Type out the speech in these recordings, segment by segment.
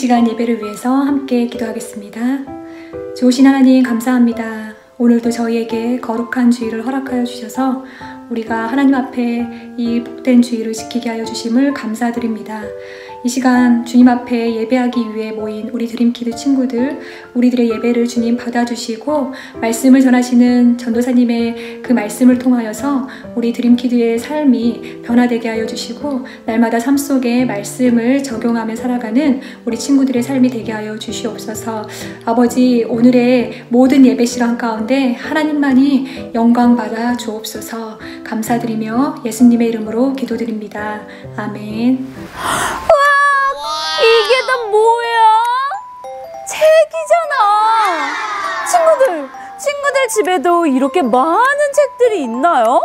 시간 예배를 위해서 함께 기도하겠습니다. 좋으신 하나님 감사합니다. 오늘도 저희에게 거룩한 주일을 허락하여 주셔서 우리가 하나님 앞에 이 복된 주일을 지키게 하여 주심을 감사드립니다. 이 시간 주님 앞에 예배하기 위해 모인 우리 드림키드 친구들, 우리들의 예배를 주님 받아주시고 말씀을 전하시는 전도사님의 그 말씀을 통하여서 우리 드림키드의 삶이 변화되게 하여 주시고 날마다 삶 속에 말씀을 적용하며 살아가는 우리 친구들의 삶이 되게 하여 주시옵소서. 아버지, 오늘의 모든 예배 시간 가운데 하나님만이 영광 받아 주옵소서. 감사드리며 예수님의 이름으로 기도드립니다. 아멘. 이게 다 뭐야? 책이잖아. 친구들 집에도 이렇게 많은 책들이 있나요?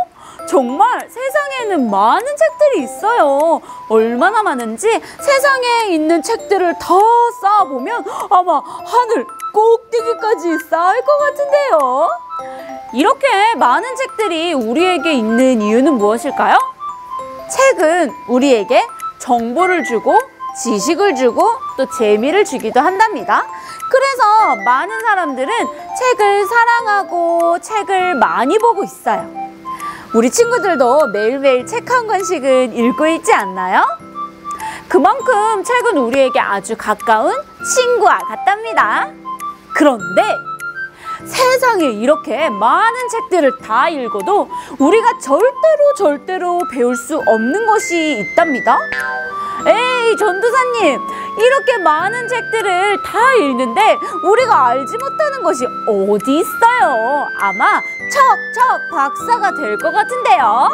정말 세상에는 많은 책들이 있어요. 얼마나 많은지 세상에 있는 책들을 다 쌓아보면 아마 하늘 꼭대기까지 쌓일 것 같은데요. 이렇게 많은 책들이 우리에게 있는 이유는 무엇일까요? 책은 우리에게 정보를 주고 지식을 주고 또 재미를 주기도 한답니다. 그래서 많은 사람들은 책을 사랑하고 책을 많이 보고 있어요. 우리 친구들도 매일매일 책 한 권씩은 읽고 있지 않나요? 그만큼 책은 우리에게 아주 가까운 친구와 같답니다. 그런데 세상에 이렇게 많은 책들을 다 읽어도 우리가 절대로 배울 수 없는 것이 있답니다. 에이, 전도사님, 이렇게 많은 책들을 다 읽는데 우리가 알지 못하는 것이 어디 있어요? 아마 척 박사가 될 것 같은데요.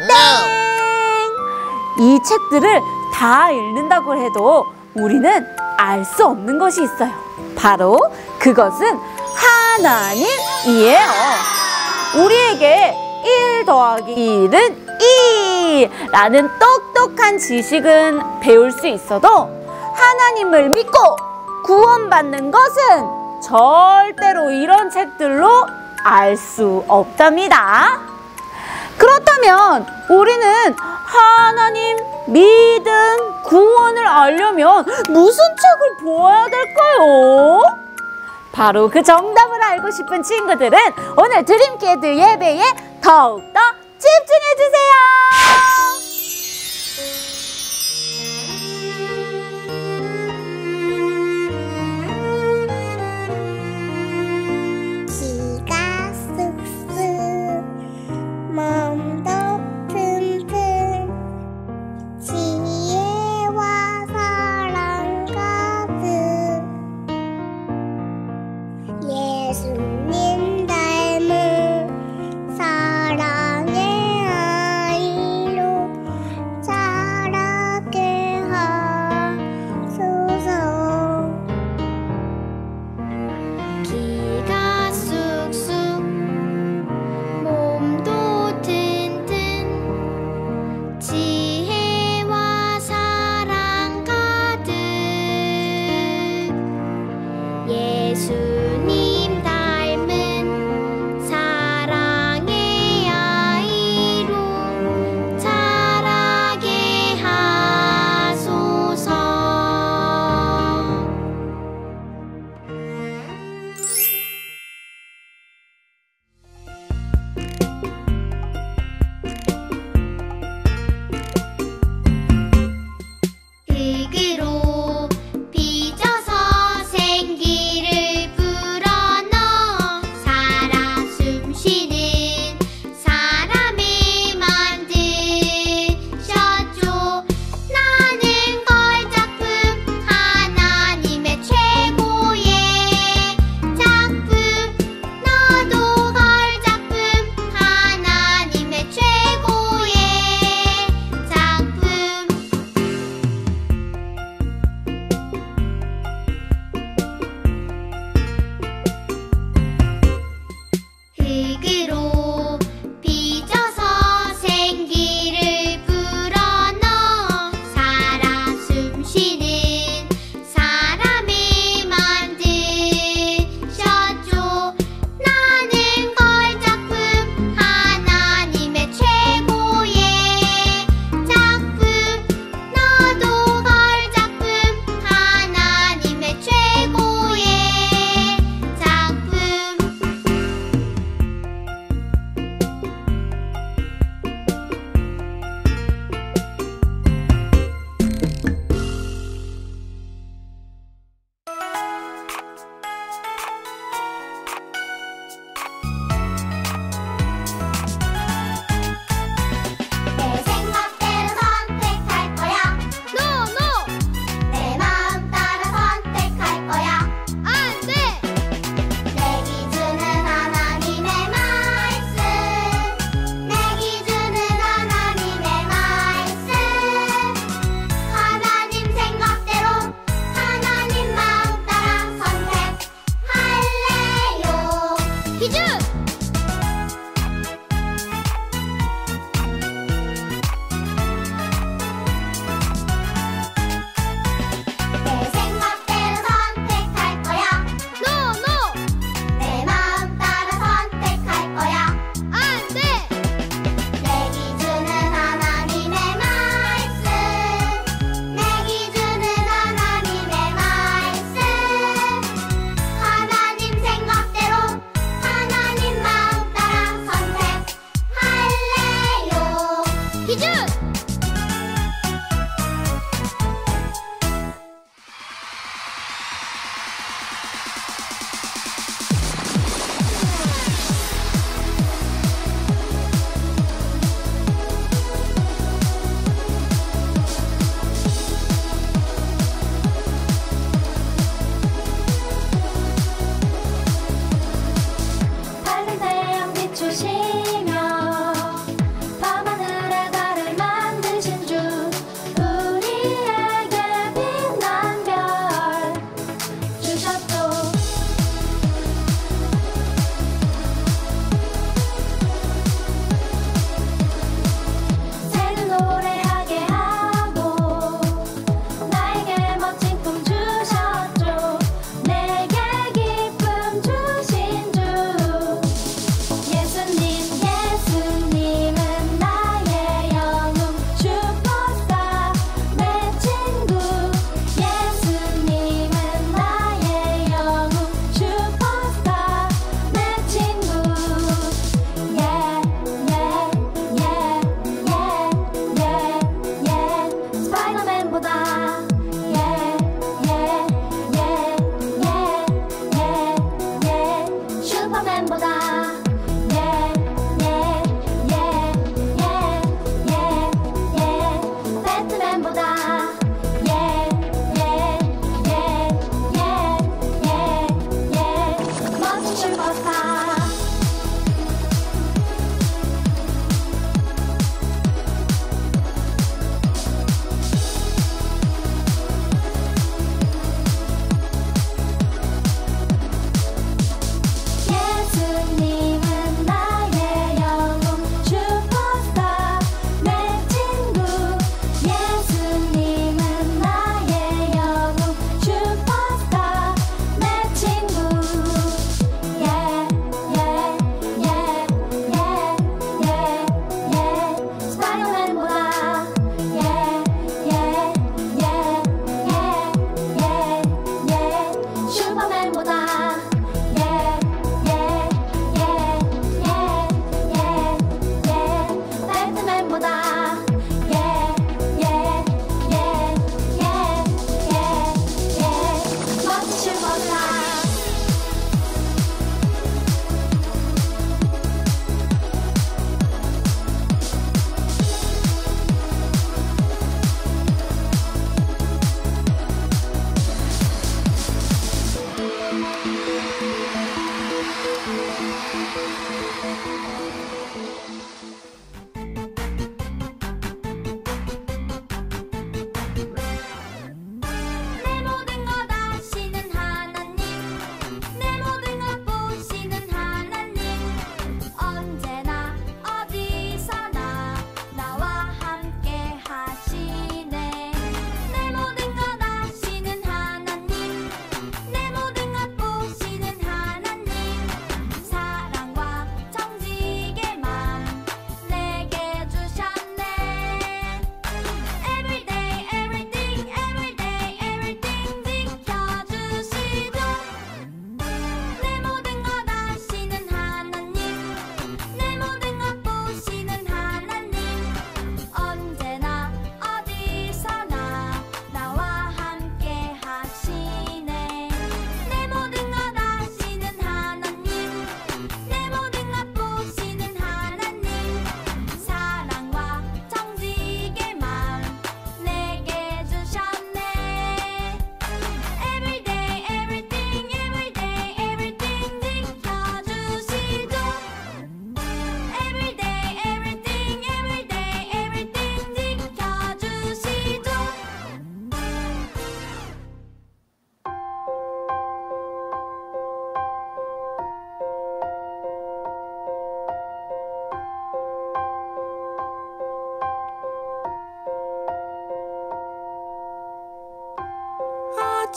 땡! 이 책들을 다 읽는다고 해도 우리는 알 수 없는 것이 있어요. 바로 그것은 하나님이에요. 우리에게 1 더하기 1은 2라는 똑똑한 지식은 배울 수 있어도 하나님을 믿고 구원받는 것은 절대로 이런 책들로 알 수 없답니다. 그렇다면 우리는 하나님, 믿음, 구원을 알려면 무슨 책을 보아야 될까요? 바로 그 정답을 알고 싶은 친구들은 오늘 드림키드 예배에 더욱더 집중해주세요. 키가 쑥쑥 몸도 튼튼 지혜와 사랑 가득 예수님 닮은 사랑의 아이로 자라게 하소서. 키가 쑥쑥 몸도 튼튼 지혜와 사랑 가득 예수님 닮은 퀴즈! 내 생각대로 선택할 거야. No, no. 내 마음 따라 선택할 거야. 안 돼. 내 기준은 하나님의 말씀. 내 기준은 하나님의 말씀. 하나님 생각대로 하나님 마음 따라 선택할래요. 퀴즈! 밝은 태양 비추시며 밤하늘의 달을 만드신 주 우리에게 빛난 별 주셨죠. 새는 노래하게 하고 나에게 멋진 꿈 주셨죠. 내게 기쁨 주신 주 예수님은 나의 영웅 슈퍼스타 내 친구. 예수님은 나의 영웅 슈퍼스타 내 친구. 스파이더맨보다 슈퍼맨보다 배트맨보다 멋진 슈퍼스타. 예수님은 나의 영웅 슈퍼스타 내 친구. 예수님은 나의 영웅 슈퍼스타 내 친구.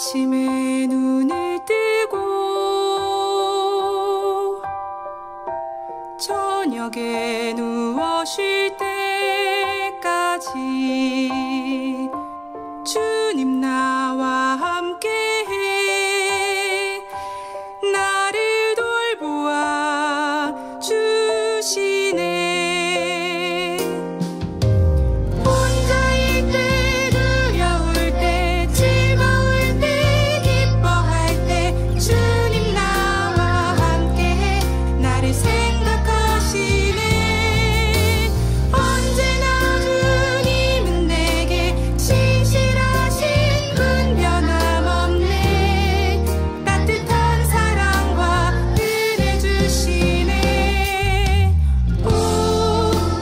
아침에 눈을 뜨고 저녁에 누워 쉴 때까지 주님 나와 함께해 나를 돌보아 주시네. 혼자일 때 두려울 때 즐거울 때 기뻐할 때 주님 나와 함께해 나를 생각하시네. 언제나 주님은 내게 신실하신 분 변함없네. 따뜻한 사랑과 은혜 주시네. 오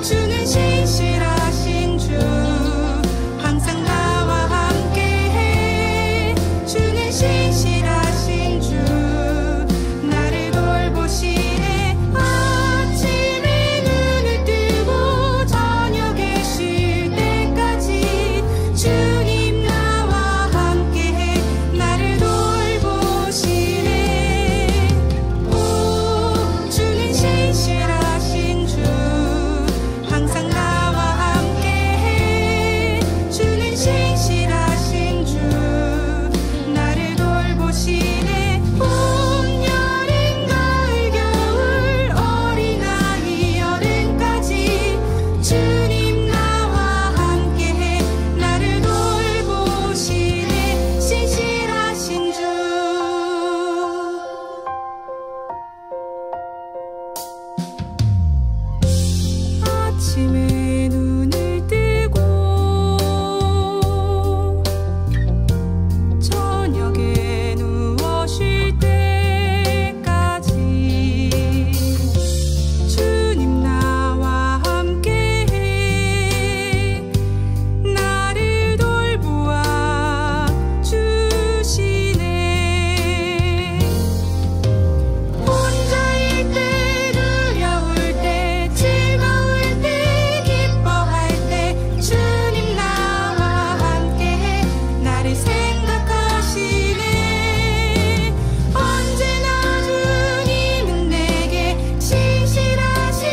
주는 신실하신 주 항상 나와 함께해. 주는 신실하신 주 나를 돌보시네. 아침에 눈을 뜨고 저녁에 쉴 때까지 주님 나와 함께해 나를 돌보시네. 오 주는 신실하신 주 항상 나와 함께해. 주는 신실하신 주 나를 돌보시네. 봄, 여름, 가을, 겨울, 어린아이, 어른까지 주님 나와 함께해 나를 돌보시네. 신실하신 주. 아침에 눈을 뜨고 저녁에 누워 쉴 때까지 주님 나와 함께해 나를 돌보아 주시네. 혼자일 때 두려울 때 즐거울 때 기뻐할 때 주님 나와 함께해 나를 생각하시네. 언제나 주님은 내게 신실하신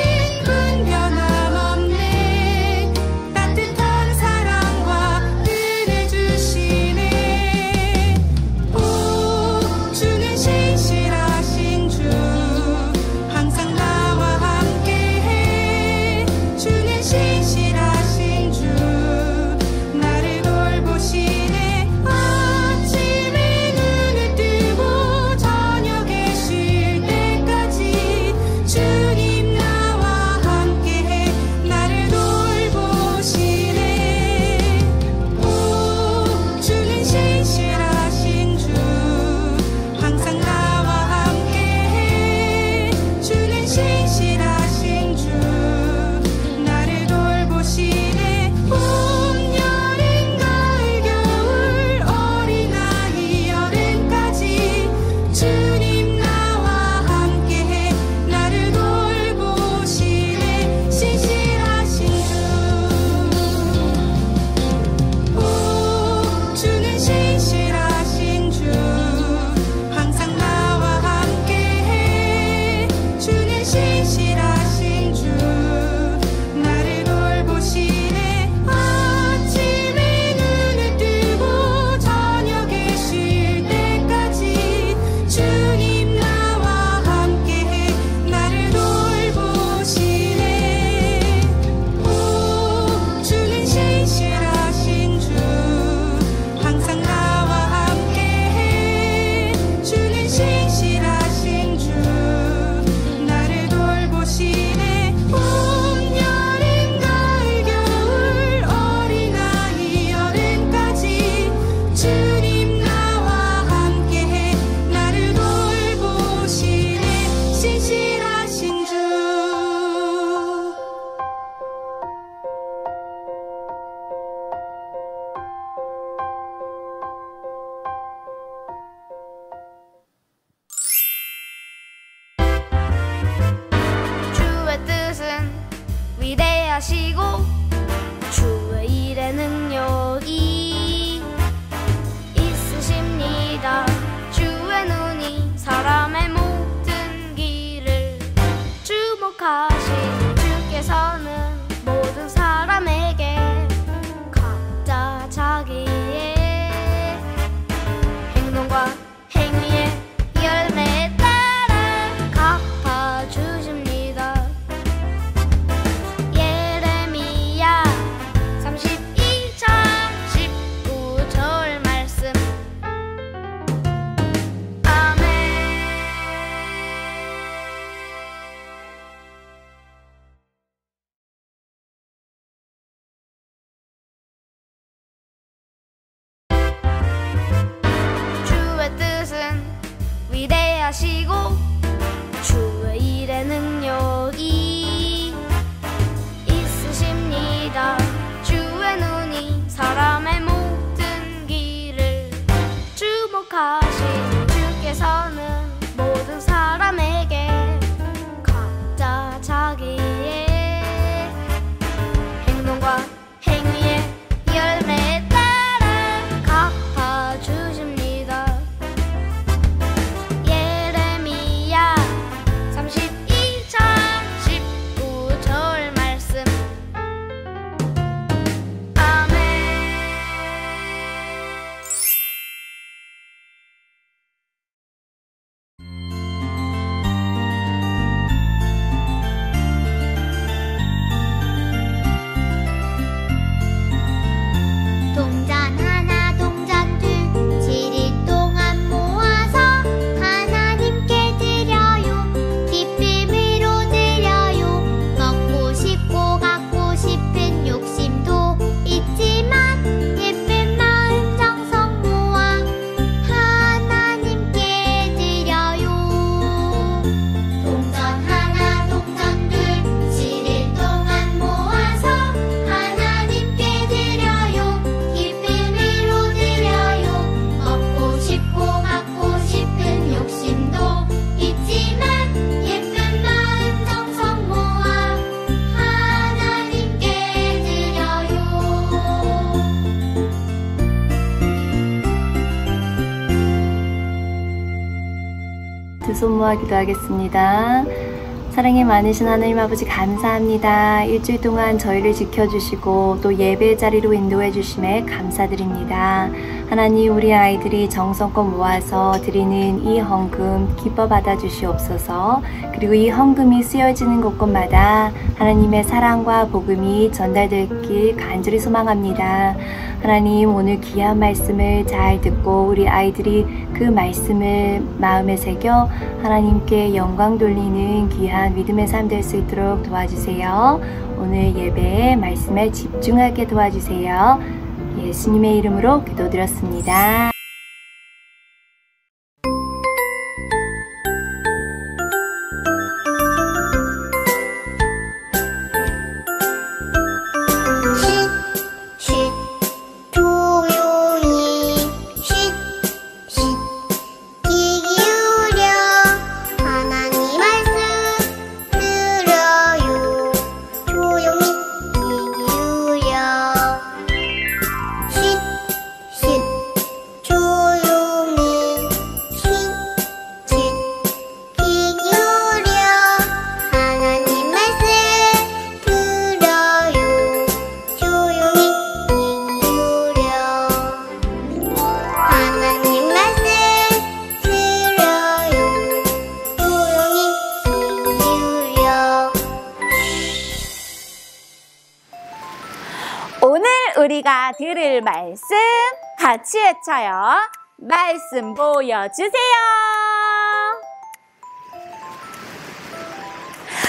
분 변함없네. 따뜻한 사랑과 은혜 주시네. 오 주는 신실하신 주 항상 나와 함께해. 주는 신실하신 주 나를 돌보시네. 아침에 눈을 뜨고 저녁에 쉴 때까지 주님 나와 함께해 나를 돌보시네. 오 주는 신실하신 주 항상 나와 함께해. 주는 신실하신 주 나를 돌보시네. 봄, 여름, 가을, 겨울, 어린아이, 어른까지 주님 나와 함께해 나를 돌보시네. 신실하신 주. 오 주는 신실하신 주 항상 나와 함께해. 주는 신실하신 주 나를 돌보시네. 아침에 눈을 뜨고 저녁에 쉴 때까지 주님 나와 함께해 나를 돌보시네. 오 주는 신실하신 주 항상 나와 함께해. 주는 신실하신 주 나를 돌보시네. 봄, 여름, 가을, 겨울, 어린아이, 어른까지 주님 나와 함께해 나를 돌보시네. 신실하신 주. 주의 뜻은 위대하시고 주의 일의 능력이 있으십니다. 사람의 모든 길을 주목하신 주께서는 모든 사람에게 각자 자기의 행동과 행위의 열매에 따라 갚아주십니다. 예레미야 32장 19절 말씀. 아멘. 주의 뜻은 위대하시고 주의 일의 능력이 있으십니다. 주의 눈이 사람의 모든 길을 주목하신 주께서는 모든 사람에게 각자 자기의 행동과 행위의 열매에 따라 갚아주십니다. 예레미야 32장 19절 말씀. 아멘. 동전 하나 동전 둘 7일 동안 모아서 하나님께 드려요. 기쁨으로 드려요. 먹고 싶고 갖고 싶은 욕심도 있지만 예쁜 마음 정성 모아 하나님께 드려요. 동전 하나 동전 둘 7일 동안 모아서 하나님께 드려요. 기쁨으로 드려요. 먹고 싶고 갖고 싶은 욕심도 있지만 예쁜 마음 정성 모아 하나님께 드려요. 두 손 모아 기도하겠습니다. 사랑이 많으신 하나님 아버지 감사합니다. 일주일 동안 저희를 지켜주시고 또 예배 자리로 인도해 주심에 감사드립니다. 하나님, 우리 아이들이 정성껏 모아서 드리는 이 헌금 기뻐 받아 주시옵소서. 그리고 이 헌금이 쓰여지는 곳곳마다 하나님의 사랑과 복음이 전달되길 간절히 소망합니다. 하나님, 오늘 귀한 말씀을 잘 듣고 우리 아이들이 그 말씀을 마음에 새겨 하나님께 영광 돌리는 귀한 믿음의 삶 될 수 있도록 도와주세요. 오늘 예배에 말씀에 집중하게 도와주세요. 예수님의 이름으로 기도드렸습니다. 우리가 들을 말씀 같이 외쳐요. 말씀 보여주세요.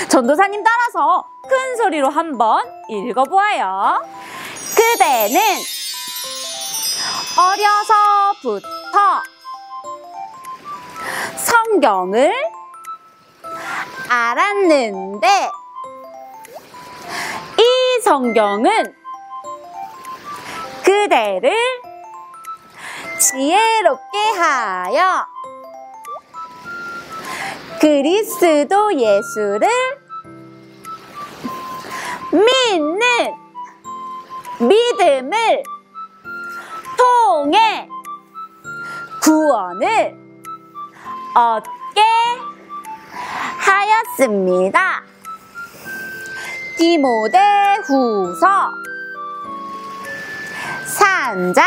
전도사님 따라서 큰 소리로 한번 읽어보아요. 그대는 어려서부터 성경을 알았는데 이 성경은 그대를 지혜롭게 하여 그리스도 예수를 믿는 믿음을 통해 구원을 얻게 하였습니다. 디모데후서 3장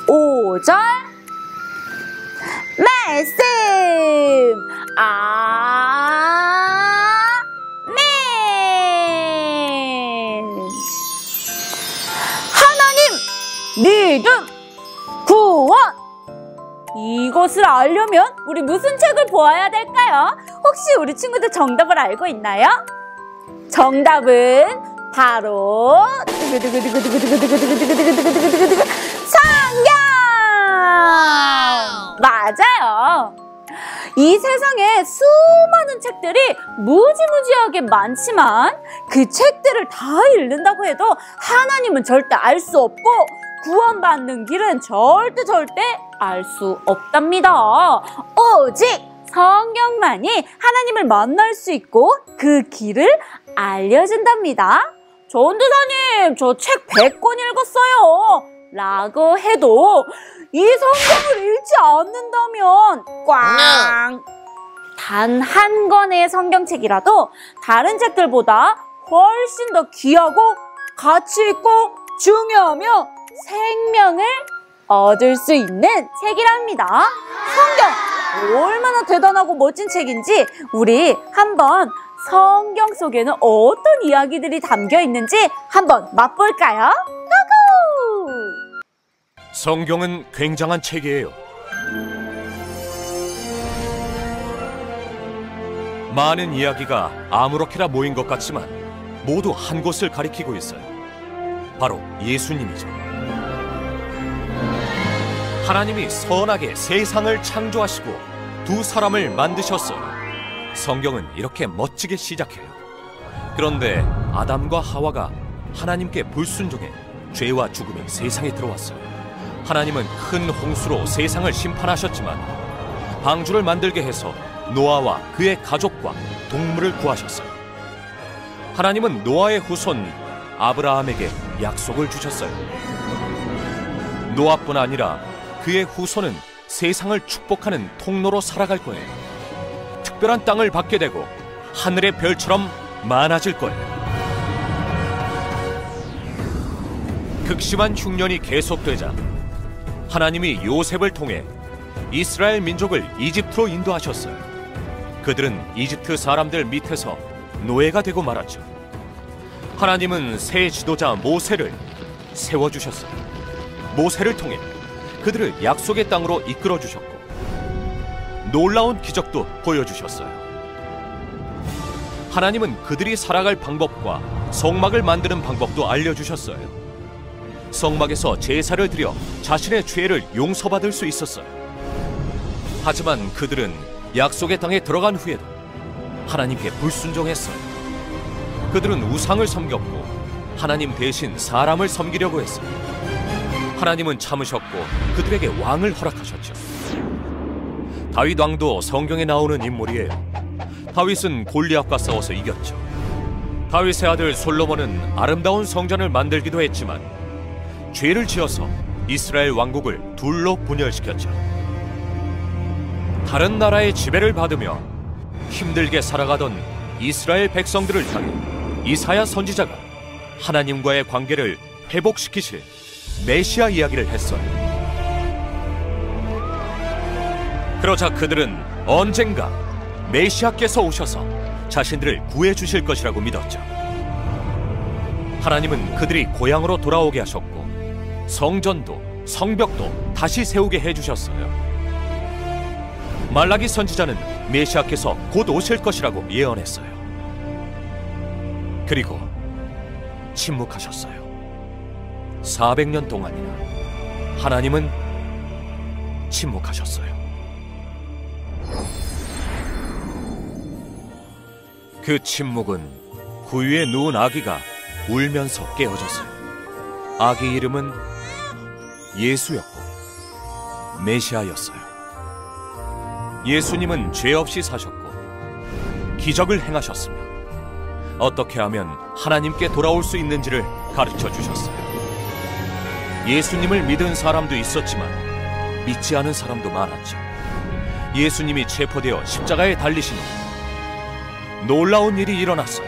15절 말씀. 아멘. 하나님 믿음 구원. 이것을 알려면 우리 무슨 책을 보아야 될까요? 혹시 우리 친구들 정답을 알고 있나요? 정답은 바로 성경! 맞아요. 이 세상에 수많은 책들이 무지무지하게 많지만 그 책들을 다 읽는다고 해도 하나님은 절대 알 수 없고 구원받는 길은 절대 알 수 없답니다. 오직 성경만이 하나님을 만날 수 있고 그 길을 알려준답니다. 전도사님, 저 책 100권 읽었어요 라고 해도 이 성경을 읽지 않는다면 꽝! 단 한 권의 성경책이라도 다른 책들보다 훨씬 더 귀하고 가치 있고 중요하며 생명을 얻을 수 있는 책이랍니다. 성경! 얼마나 대단하고 멋진 책인지 우리 한번 성경 속에는 어떤 이야기들이 담겨 있는지 한번 맛볼까요? 고고! 성경은 굉장한 책이에요. 많은 이야기가 아무렇게나 모인 것 같지만 모두 한 곳을 가리키고 있어요. 바로 예수님이죠. 하나님이 선하게 세상을 창조하시고 두 사람을 만드셨어요. 성경은 이렇게 멋지게 시작해요. 그런데 아담과 하와가 하나님께 불순종해 죄와 죽음이 세상에 들어왔어요. 하나님은 큰 홍수로 세상을 심판하셨지만 방주를 만들게 해서 노아와 그의 가족과 동물을 구하셨어요. 하나님은 노아의 후손 아브라함에게 약속을 주셨어요. 노아뿐 아니라 그의 후손은 세상을 축복하는 통로로 살아갈 거예요. 특별한 땅을 받게 되고 하늘의 별처럼 많아질 거예요. 극심한 흉년이 계속되자 하나님이 요셉을 통해 이스라엘 민족을 이집트로 인도하셨어요. 그들은 이집트 사람들 밑에서 노예가 되고 말았죠. 하나님은 새 지도자 모세를 세워주셨어요. 모세를 통해 그들을 약속의 땅으로 이끌어주셨고 놀라운 기적도 보여주셨어요. 하나님은 그들이 살아갈 방법과 성막을 만드는 방법도 알려주셨어요. 성막에서 제사를 드려 자신의 죄를 용서받을 수 있었어요. 하지만 그들은 약속의 땅에 들어간 후에도 하나님께 불순종했어요. 그들은 우상을 섬겼고 하나님 대신 사람을 섬기려고 했어요. 하나님은 참으셨고 그들에게 왕을 허락하셨죠. 다윗 왕도 성경에 나오는 인물이에요. 다윗은 골리앗과 싸워서 이겼죠. 다윗의 아들 솔로몬은 아름다운 성전을 만들기도 했지만 죄를 지어서 이스라엘 왕국을 둘로 분열시켰죠. 다른 나라의 지배를 받으며 힘들게 살아가던 이스라엘 백성들을 향해 이사야 선지자가 하나님과의 관계를 회복시키실 메시아 이야기를 했어요. 그러자 그들은 언젠가 메시아께서 오셔서 자신들을 구해주실 것이라고 믿었죠. 하나님은 그들이 고향으로 돌아오게 하셨고 성전도 성벽도 다시 세우게 해주셨어요. 말라기 선지자는 메시아께서 곧 오실 것이라고 예언했어요. 그리고 침묵하셨어요. 400년 동안이나 하나님은 침묵하셨어요. 그 침묵은 구유에 누운 아기가 울면서 깨어졌어요. 아기 이름은 예수였고 메시아였어요. 예수님은 죄 없이 사셨고 기적을 행하셨으며 어떻게 하면 하나님께 돌아올 수 있는지를 가르쳐 주셨어요. 예수님을 믿은 사람도 있었지만 믿지 않은 사람도 많았죠. 예수님이 체포되어 십자가에 달리신 후 놀라운 일이 일어났어요.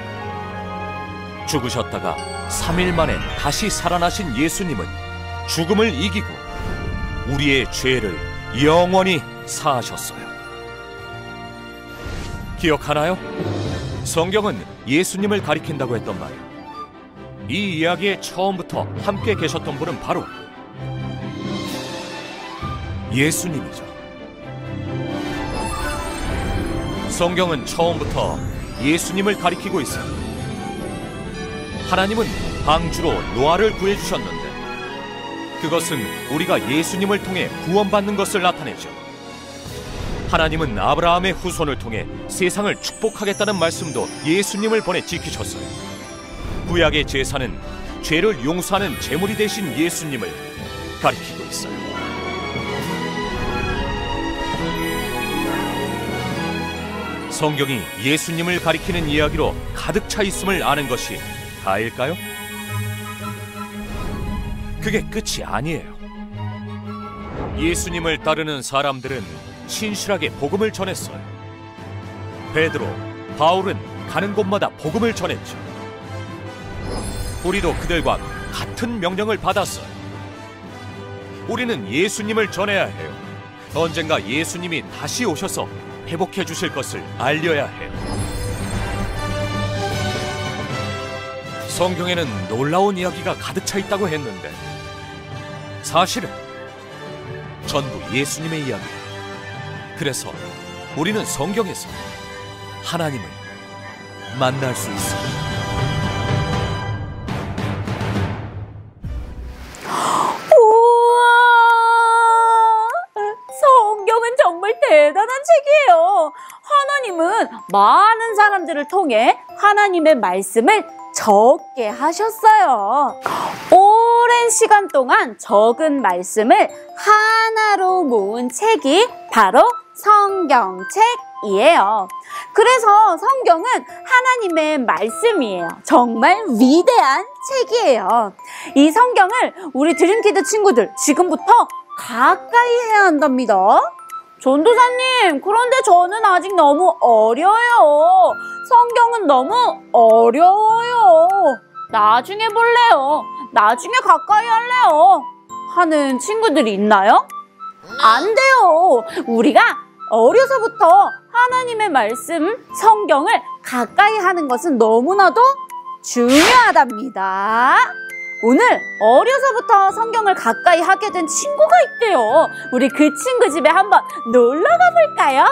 죽으셨다가 3일 만에 다시 살아나신 예수님은 죽음을 이기고 우리의 죄를 영원히 사하셨어요. 기억하나요? 성경은 예수님을 가리킨다고 했던 말. 이 이야기의 처음부터 함께 계셨던 분은 바로 예수님이죠. 성경은 처음부터 예수님을 가리키고 있어요. 하나님은 방주로 노아를 구해주셨는데 그것은 우리가 예수님을 통해 구원받는 것을 나타내죠. 하나님은 아브라함의 후손을 통해 세상을 축복하겠다는 말씀도 예수님을 보내 지키셨어요. 구약의 제사는 죄를 용서하는 제물이 되신 예수님을 가리키고 있어요. 성경이 예수님을 가리키는 이야기로 가득 차 있음을 아는 것이 다일까요? 그게 끝이 아니에요. 예수님을 따르는 사람들은 신실하게 복음을 전했어요. 베드로, 바울은 가는 곳마다 복음을 전했죠. 우리도 그들과 같은 명령을 받았어요. 우리는 예수님을 전해야 해요. 언젠가 예수님이 다시 오셔서 회복해 주실 것을 알려야 해요. 성경에는 놀라운 이야기가 가득 차 있다고 했는데 사실은 전부 예수님의 이야기예요. 그래서 우리는 성경에서 하나님을 만날 수 있어요. 정말 대단한 책이에요. 하나님은 많은 사람들을 통해 하나님의 말씀을 적게 하셨어요. 오랜 시간 동안 적은 말씀을 하나로 모은 책이 바로 성경책이에요. 그래서 성경은 하나님의 말씀이에요. 정말 위대한 책이에요. 이 성경을 우리 드림키드 친구들 지금부터 가까이 해야 한답니다. 전도사님, 그런데 저는 아직 너무 어려요. 성경은 너무 어려워요. 나중에 볼래요. 나중에 가까이 할래요. 하는 친구들이 있나요? 안 돼요. 우리가 어려서부터 하나님의 말씀, 성경을 가까이 하는 것은 너무나도 중요하답니다. 오늘 어려서부터 성경을 가까이 하게 된 친구가 있대요. 우리 그 친구 집에 한번 놀러 가볼까요?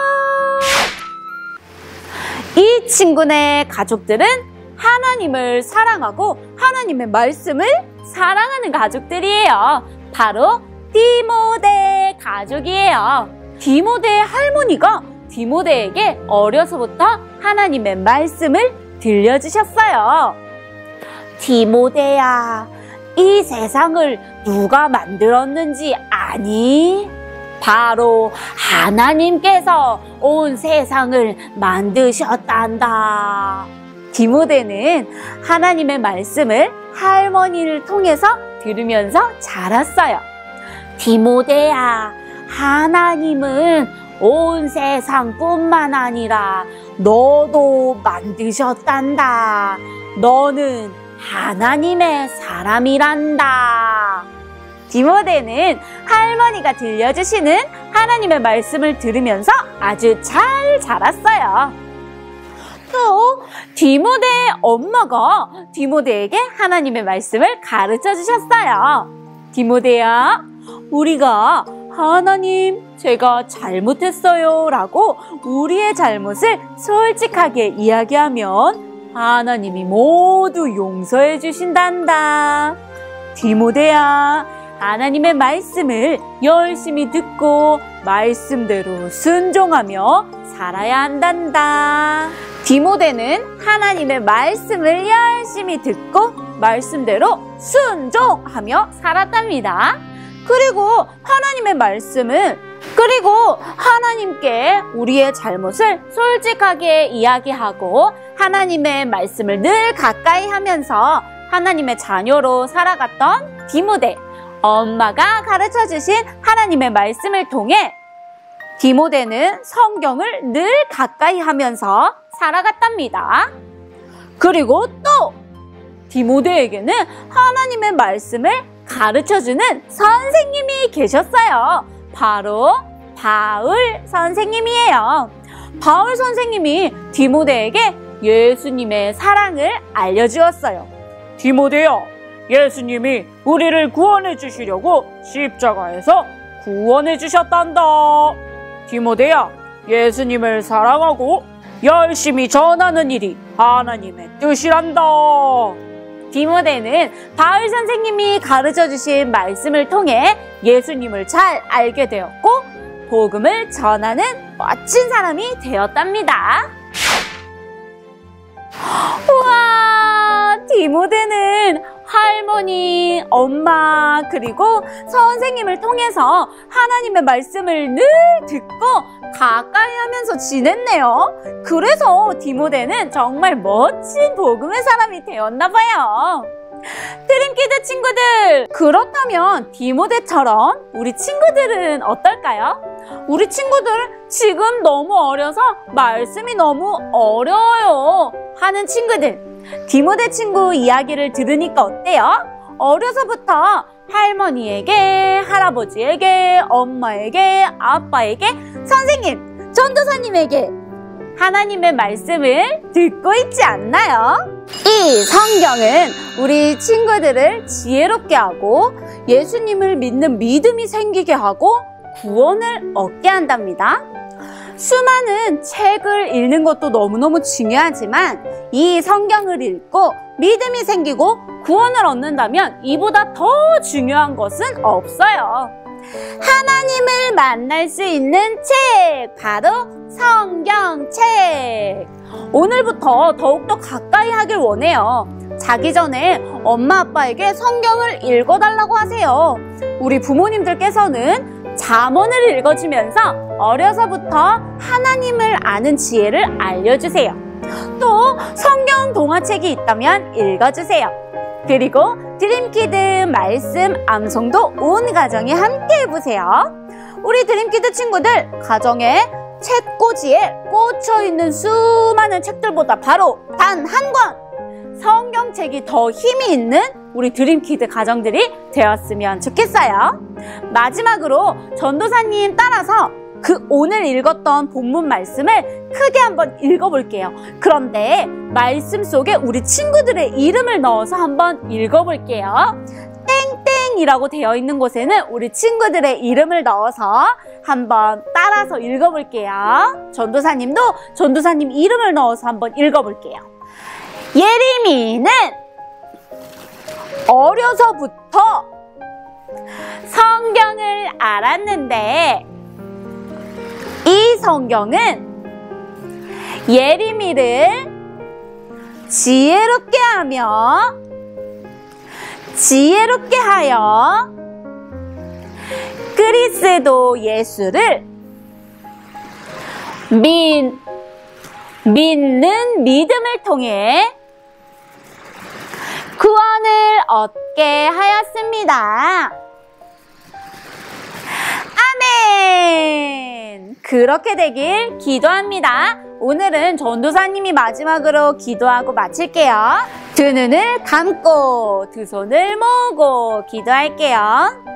이 친구네 가족들은 하나님을 사랑하고 하나님의 말씀을 사랑하는 가족들이에요. 바로 디모데 가족이에요. 디모데의 할머니가 디모데에게 어려서부터 하나님의 말씀을 들려주셨어요. 디모데야, 이 세상을 누가 만들었는지 아니? 바로 하나님께서 온 세상을 만드셨단다. 디모데는 하나님의 말씀을 할머니를 통해서 들으면서 자랐어요. 디모데야, 하나님은 온 세상뿐만 아니라 너도 만드셨단다. 너는 하나님의 사람이란다. 디모데는 할머니가 들려주시는 하나님의 말씀을 들으면서 아주 잘 자랐어요. 또 디모데의 엄마가 디모데에게 하나님의 말씀을 가르쳐 주셨어요. 디모데야, 우리가 하나님, 제가 잘못했어요 라고 우리의 잘못을 솔직하게 이야기하면 하나님이 모두 용서해 주신단다. 디모데야, 하나님의 말씀을 열심히 듣고 말씀대로 순종하며 살아야 한단다. 디모데는 하나님의 말씀을 열심히 듣고 말씀대로 순종하며 살았답니다. 그리고 하나님께 우리의 잘못을 솔직하게 이야기하고 하나님의 말씀을 늘 가까이 하면서 하나님의 자녀로 살아갔던 디모데. 엄마가 가르쳐 주신 하나님의 말씀을 통해 디모데는 성경을 늘 가까이 하면서 살아갔답니다. 그리고 또 디모데에게는 하나님의 말씀을 가르쳐주는 선생님이 계셨어요. 바로 바울 선생님이에요. 바울 선생님이 디모데에게 예수님의 사랑을 알려주었어요. 디모데야, 예수님이 우리를 구원해 주시려고 십자가에서 구원해 주셨단다. 디모데야, 예수님을 사랑하고 열심히 전하는 일이 하나님의 뜻이란다. 디모데는 바울 선생님이 가르쳐 주신 말씀을 통해 예수님을 잘 알게 되었고 복음을 전하는 멋진 사람이 되었답니다. 우와, 디모데는 할머니, 엄마, 그리고 선생님을 통해서 하나님의 말씀을 늘 듣고 가까이 하면서 지냈네요. 그래서 디모데는 정말 멋진 복음의 사람이 되었나 봐요. 드림키드 친구들, 그렇다면 디모데처럼 우리 친구들은 어떨까요? 우리 친구들 지금 너무 어려서 말씀이 너무 어려워요 하는 친구들, 디모데 친구 이야기를 들으니까 어때요? 어려서부터 할머니에게, 할아버지에게, 엄마에게, 아빠에게, 선생님, 전도사님에게 하나님의 말씀을 듣고 있지 않나요? 이 성경은 우리 친구들을 지혜롭게 하고 예수님을 믿는 믿음이 생기게 하고 구원을 얻게 한답니다. 수많은 책을 읽는 것도 너무너무 중요하지만 이 성경을 읽고 믿음이 생기고 구원을 얻는다면 이보다 더 중요한 것은 없어요. 하나님을 만날 수 있는 책, 바로 성경책. 오늘부터 더욱더 가까이 하길 원해요. 자기 전에 엄마 아빠에게 성경을 읽어달라고 하세요. 우리 부모님들께서는 잠언을 읽어주면서 어려서부터 하나님을 아는 지혜를 알려주세요. 또 성경 동화책이 있다면 읽어주세요. 그리고 드림키드 말씀 암송도 온 가정이 함께 해보세요. 우리 드림키드 친구들 가정에 책꽂이에 꽂혀있는 수많은 책들보다 바로 단 한 권! 성경책이 더 힘이 있는 우리 드림키드 가정들이 되었으면 좋겠어요. 마지막으로 전도사님 따라서 그 오늘 읽었던 본문 말씀을 크게 한번 읽어볼게요. 그런데 말씀 속에 우리 친구들의 이름을 넣어서 한번 읽어볼게요. 땡땡이라고 되어 있는 곳에는 우리 친구들의 이름을 넣어서 한번 따라서 읽어볼게요. 전도사님도 전도사님 이름을 넣어서 한번 읽어볼게요. 예림이는 어려서부터 성경을 알았는데 이 성경은 예림이를 지혜롭게 하여 그리스도 예수를 믿는 믿음을 통해 구원을 얻게 하였습니다. 아멘! 그렇게 되길 기도합니다. 오늘은 전도사님이 마지막으로 기도하고 마칠게요. 두 눈을 감고 두 손을 모으고 기도할게요.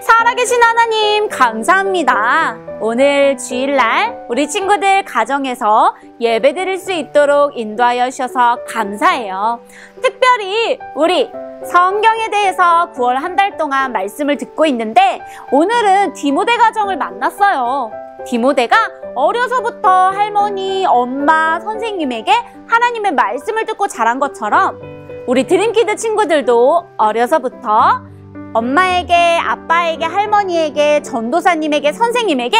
살아계신 하나님 감사합니다. 오늘 주일날 우리 친구들 가정에서 예배 드릴 수 있도록 인도하여 주셔서 감사해요. 특별히 우리 성경에 대해서 9월 한 달 동안 말씀을 듣고 있는데 오늘은 디모데 가정을 만났어요. 디모데가 어려서부터 할머니, 엄마, 선생님에게 하나님의 말씀을 듣고 자란 것처럼 우리 드림키드 친구들도 어려서부터 엄마에게, 아빠에게, 할머니에게, 전도사님에게, 선생님에게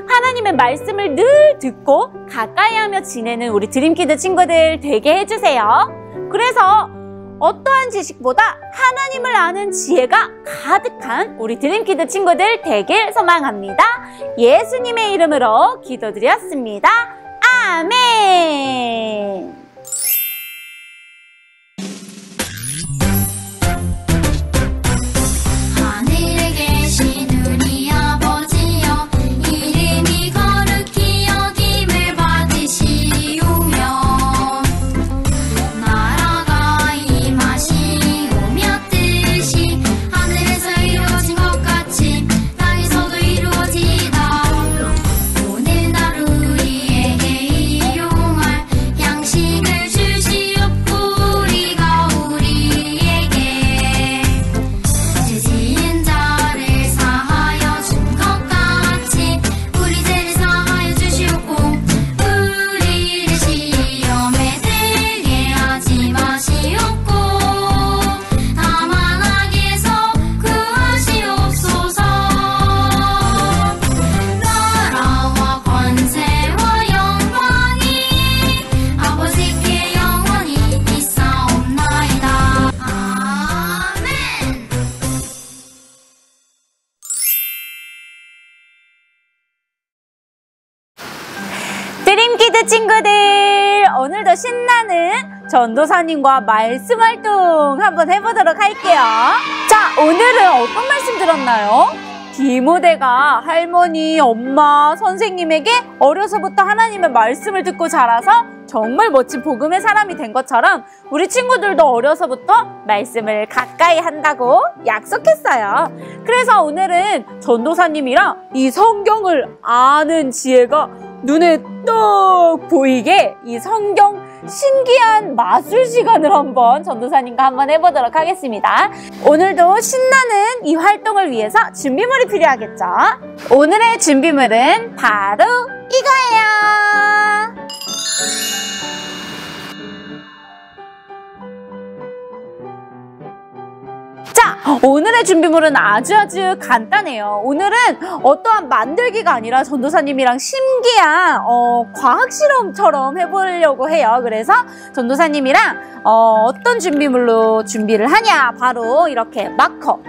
하나님의 말씀을 늘 듣고 가까이 하며 지내는 우리 드림키드 친구들 되게 해주세요. 그래서 어떠한 지식보다 하나님을 아는 지혜가 가득한 우리 드림키드 친구들 되길 소망합니다. 예수님의 이름으로 기도드렸습니다. 아멘. 하늘에 계신 우리 아버지여 이름이 친구들, 오늘도 신나는 전도사님과 말씀 활동 한번 해보도록 할게요. 자, 오늘은 어떤 말씀 들었나요? 디모데가 할머니, 엄마, 선생님에게 어려서부터 하나님의 말씀을 듣고 자라서 정말 멋진 복음의 사람이 된 것처럼 우리 친구들도 어려서부터 말씀을 가까이 한다고 약속했어요. 그래서 오늘은 전도사님이랑 이 성경을 아는 지혜가 눈에 떡 보이게 이 성경 신기한 마술 시간을 한번 전도사님과 한번 해보도록 하겠습니다. 오늘도 신나는 이 활동을 위해서 준비물이 필요하겠죠? 오늘의 준비물은 바로 이거예요. 자, 오늘의 준비물은 아주 간단해요. 오늘은 어떠한 만들기가 아니라 전도사님이랑 신기한 과학 실험처럼 해보려고 해요. 그래서 전도사님이랑 어떤 준비물로 준비를 하냐, 바로 이렇게 마커.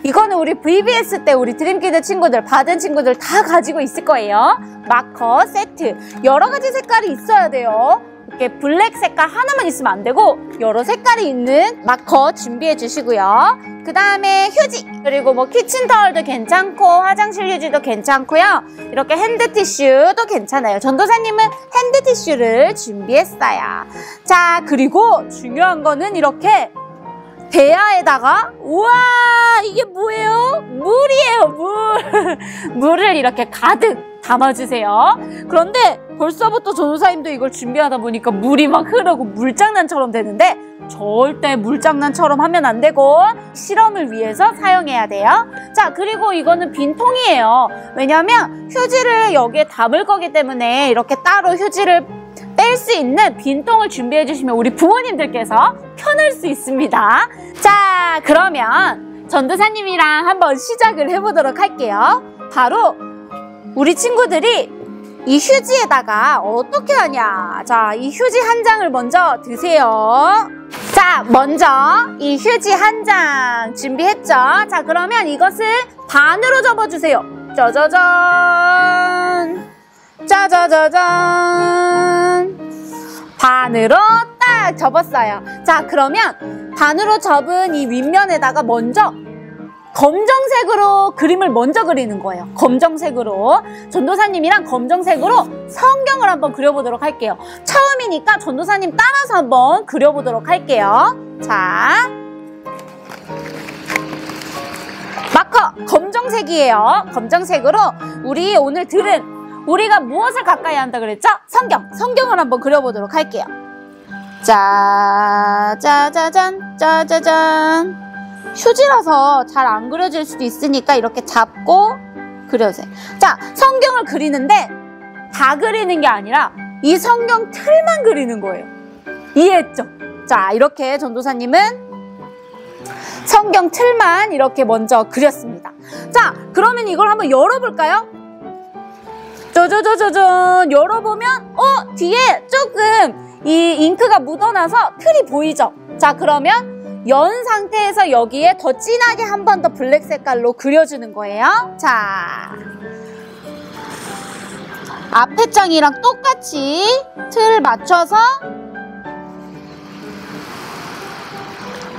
이거는 우리 VBS 때 우리 드림키드 친구들, 받은 친구들 다 가지고 있을 거예요. 마커 세트. 여러 가지 색깔이 있어야 돼요. 이렇게 블랙 색깔 하나만 있으면 안 되고 여러 색깔이 있는 마커 준비해 주시고요. 그 다음에 휴지, 그리고 뭐 키친타월도 괜찮고 화장실 휴지도 괜찮고요. 이렇게 핸드티슈도 괜찮아요. 전도사님은 핸드티슈를 준비했어요. 자, 그리고 중요한 거는 이렇게 대야에다가, 우와, 이게 뭐예요? 물이에요, 물을 이렇게 가득 담아주세요. 그런데 벌써부터 전도사님도 이걸 준비하다 보니까 물이 막 흐르고 물장난처럼 되는데 절대 물장난처럼 하면 안 되고 실험을 위해서 사용해야 돼요. 자, 그리고 이거는 빈통이에요. 왜냐면 휴지를 여기에 담을 거기 때문에 이렇게 따로 휴지를 뺄 수 있는 빈통을 준비해 주시면 우리 부모님들께서 편할 수 있습니다. 자, 그러면 전도사님이랑 한번 시작을 해보도록 할게요. 바로 우리 친구들이 이 휴지에다가 어떻게 하냐. 자, 이 휴지 한 장을 먼저 드세요. 자, 먼저 이 휴지 한 장 준비했죠? 자, 그러면 이것을 반으로 접어주세요. 짜자잔. 짜자자잔. 반으로 딱 접었어요. 자, 그러면 반으로 접은 이 윗면에다가 먼저 검정색으로 그림을 먼저 그리는 거예요. 검정색으로. 전도사님이랑 검정색으로 성경을 한번 그려보도록 할게요. 처음이니까 전도사님 따라서 한번 그려보도록 할게요. 자, 마커 검정색이에요. 검정색으로 우리 오늘 들은, 우리가 무엇을 가까이 한다 그랬죠? 성경을 한번 그려보도록 할게요. 자, 짜자잔, 짜자잔. 휴지라서 잘 안 그려질 수도 있으니까 이렇게 잡고 그려주세요. 자, 성경을 그리는데 다 그리는 게 아니라 이 성경 틀만 그리는 거예요. 이해했죠? 자, 이렇게 전도사님은 성경 틀만 이렇게 먼저 그렸습니다. 자, 그러면 이걸 한번 열어볼까요? 짜자자자잔. 열어보면 뒤에 조금 이 잉크가 묻어나서 틀이 보이죠? 자, 그러면 연 상태에서 여기에 더 진하게 한 번 더 블랙 색깔로 그려주는 거예요. 자, 앞에 장이랑 똑같이 틀 맞춰서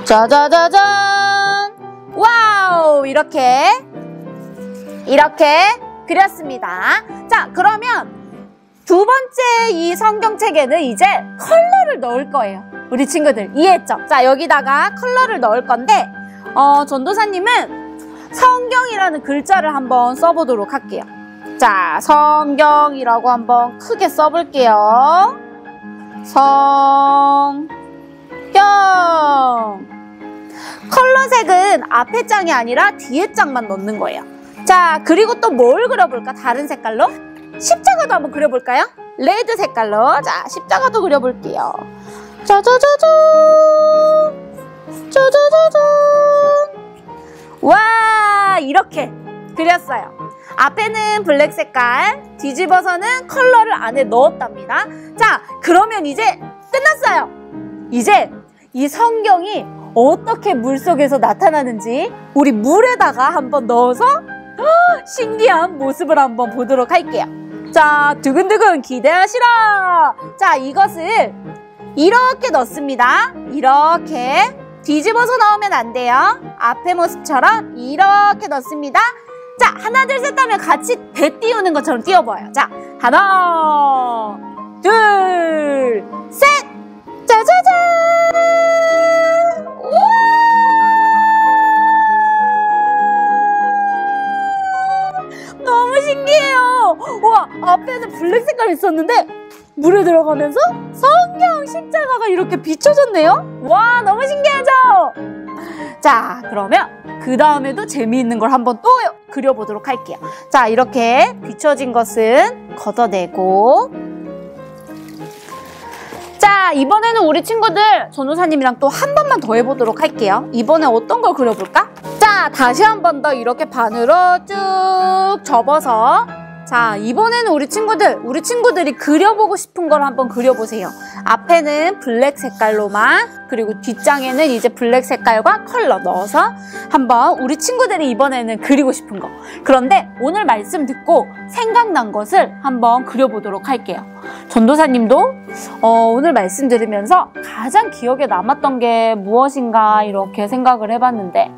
짜자자잔. 와우, 이렇게 그렸습니다. 자, 그러면 두 번째 이 성경책에는 이제 컬러를 넣을 거예요. 우리 친구들 이해했죠? 자, 여기다가 컬러를 넣을 건데 전도사님은 성경이라는 글자를 한번 써보도록 할게요. 자, 성경이라고 한번 크게 써볼게요. 성경. 컬러색은 앞에 장이 아니라 뒤에 장만 넣는 거예요. 자, 그리고 또 뭘 그려볼까? 다른 색깔로? 십자가도 한번 그려볼까요? 레드 색깔로. 자, 십자가도 그려볼게요. 짜자자잔. 짜자자잔. 와, 이렇게 그렸어요. 앞에는 블랙 색깔, 뒤집어서는 컬러를 안에 넣었답니다. 자, 그러면 이제 끝났어요. 이제 이 성경이 어떻게 물속에서 나타나는지 우리 물에다가 한번 넣어서 신기한 모습을 한번 보도록 할게요. 자, 두근두근 기대하시라. 자, 이것을 이렇게 넣습니다. 이렇게 뒤집어서 넣으면 안 돼요. 앞의 모습처럼 이렇게 넣습니다. 자, 하나, 둘, 셋 하면 같이 배 띄우는 것처럼 띄워봐요. 자, 하나, 둘, 셋! 짜자잔! 우와! 너무 신기해요. 와, 앞에는 블랙 색깔이 있었는데 물에 들어가면서 성경 십자가가 이렇게 비춰졌네요. 와, 너무 신기하죠? 자, 그러면 그 다음에도 재미있는 걸 한번 또 그려보도록 할게요. 자, 이렇게 비춰진 것은 걷어내고, 자, 이번에는 우리 친구들 전도사님이랑 또 한 번만 더 해보도록 할게요. 이번에 어떤 걸 그려볼까? 자, 다시 한 번 더 이렇게 반으로 쭉 접어서, 자, 이번에는 우리 친구들이 그려보고 싶은 걸 한번 그려보세요. 앞에는 블랙 색깔로만, 그리고 뒷장에는 이제 블랙 색깔과 컬러 넣어서 한번 우리 친구들이 이번에는 그리고 싶은 거. 그런데 오늘 말씀 듣고 생각난 것을 한번 그려보도록 할게요. 전도사님도 오늘 말씀 들으면서 가장 기억에 남았던 게 무엇인가 이렇게 생각을 해봤는데,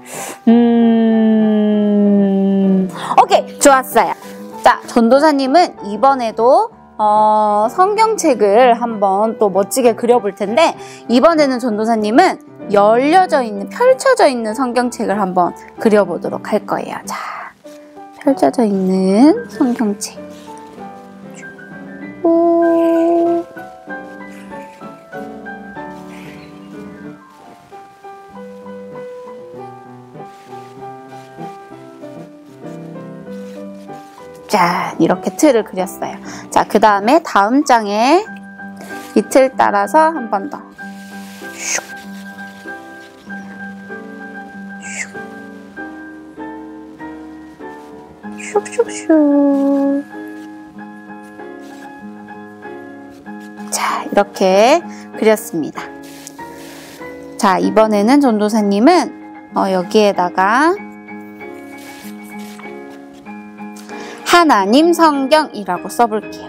오케이, 좋았어요. 자, 전도사님은 이번에도 성경책을 한번 또 멋지게 그려볼 텐데, 이번에는 전도사님은 열려져 있는, 펼쳐져 있는 성경책을 한번 그려보도록 할 거예요. 자, 펼쳐져 있는 성경책. 오. 자, 이렇게 틀을 그렸어요. 자, 그 다음에 다음 장에 이 틀 따라서 한 번 더. 슉. 슉. 슉슉슉. 자, 이렇게 그렸습니다. 자, 이번에는 전도사님은 여기에다가 하나님 성경이라고 써볼게요.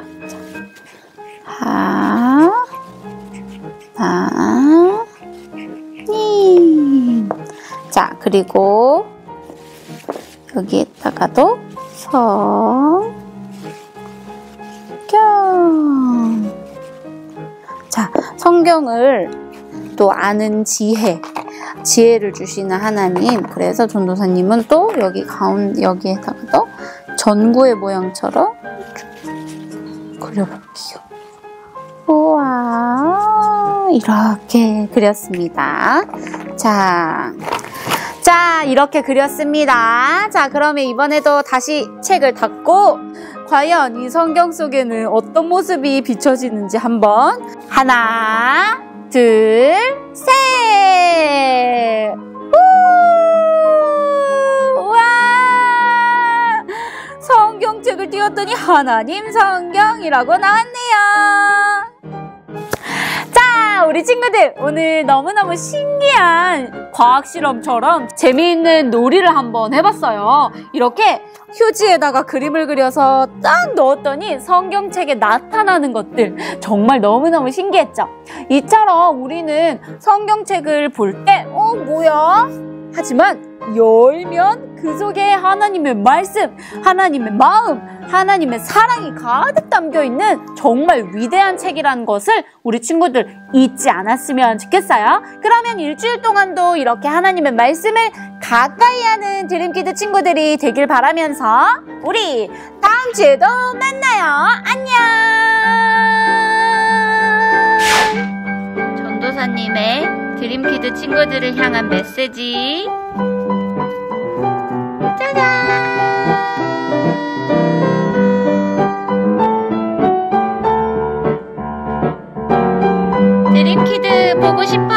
하나님. 자, 그리고 여기에다가도 성경. 자, 성경을 또 아는 지혜를 주시는 하나님. 그래서 전도사님은 또 여기 여기에다가도 전구의 모양처럼 그려볼게요. 우와, 이렇게 그렸습니다. 자, 이렇게 그렸습니다. 자, 그러면 이번에도 다시 책을 닫고 과연 이 성경 속에는 어떤 모습이 비춰지는지 한번 하나, 둘, 셋! 우와! 성경책을 띄웠더니 하나님 성경이라고 나왔네요. 자, 우리 친구들 오늘 너무너무 신기한 과학실험처럼 재미있는 놀이를 한번 해봤어요. 이렇게 휴지에다가 그림을 그려서 딱 넣었더니 성경책에 나타나는 것들 정말 너무너무 신기했죠? 이처럼 우리는 성경책을 볼 때 뭐야? 하지만 열면 그 속에 하나님의 말씀, 하나님의 마음, 하나님의 사랑이 가득 담겨있는 정말 위대한 책이라는 것을 우리 친구들 잊지 않았으면 좋겠어요. 그러면 일주일 동안도 이렇게 하나님의 말씀을 가까이 하는 드림키드 친구들이 되길 바라면서 우리 다음 주에도 만나요. 안녕. 전도사님의 드림키드 친구들을 향한 메시지. 드림키드 보고 싶어?